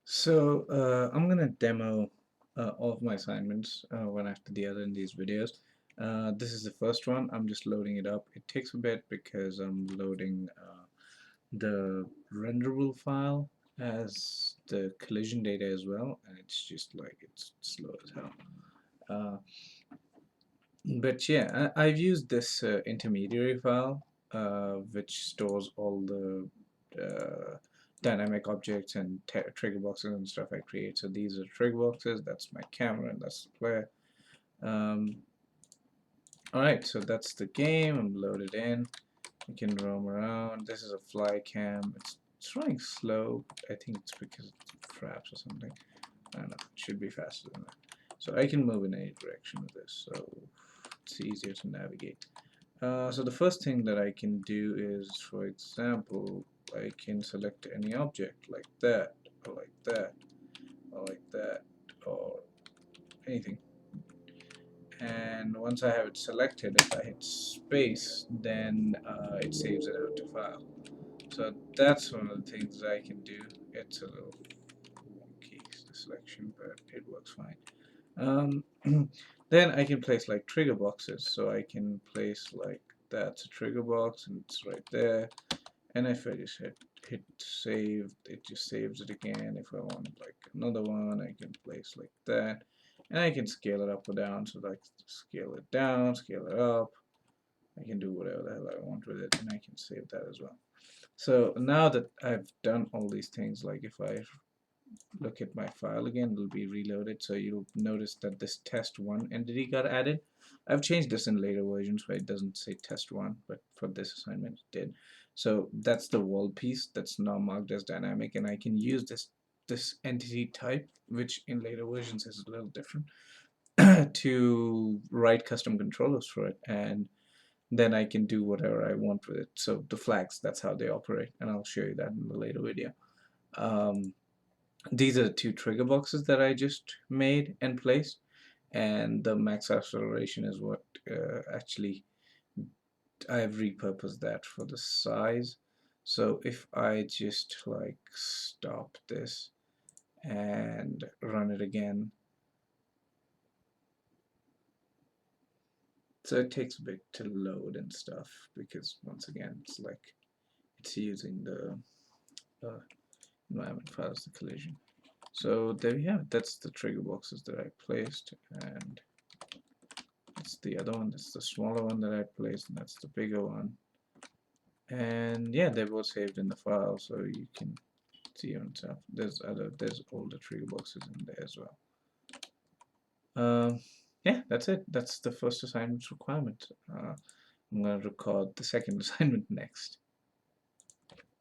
I'm gonna demo all of my assignments one after the other in these videos. This is the first one. I'm just loading it up. It takes a bit because I'm loading the renderable file as the collision data as well, and it's just like it's slow as hell. Uh, but yeah, I've used this intermediary file, which stores all the dynamic objects and trigger boxes and stuff I create. So these are trigger boxes, that's my camera, and that's the player. Um, Alright, so that's the game. I'm loaded in. I can roam around. This is a fly cam. It's running slow. I think it's because it's fraps or something. I don't know. It should be faster than that. So I can move in any direction with this. So it's easier to navigate. So the first thing that I can do is, for example, I can select any object like that, or like that, or like that, or anything. And once I have it selected, if I hit space, then it saves it out to file. So that's one of the things I can do. It's a little wonky, the selection, but it works fine. Um, then I can place like trigger boxes. So I can place like that's a trigger box and it's right there. And if I just hit save, it just saves it again. If I want like another one, I can place like that. And I can scale it up or down. So like scale it down, scale it up. I can do whatever the hell I want with it, and I can save that as well. So now that I've done all these things, like if I look at my file again, it'll be reloaded. So you'll notice that this test1 entity got added. I've changed this in later versions where it doesn't say test1, but for this assignment it did. So that's the wall piece that's now marked as dynamic, and I can use this entity type, which in later versions is a little different, to write custom controllers for it, and then I can do whatever I want with it. So the flags, that's how they operate, and I'll show you that in the later video. Um, these are the two trigger boxes that I just made and placed, and the max acceleration is what actually I've repurposed that for the size. So if I just like stop this and run it again, so it takes a bit to load and stuff because once again it's like it's using the uh, environment file as the collision. So there we have it. That's the trigger boxes that I placed, and that's the other one. That's the smaller one that I placed, and that's the bigger one. And yeah, they're both saved in the file, so you can see on top. There's all the trigger boxes in there as well. Yeah, that's it. That's the first assignment's requirement. I'm gonna record the second assignment next.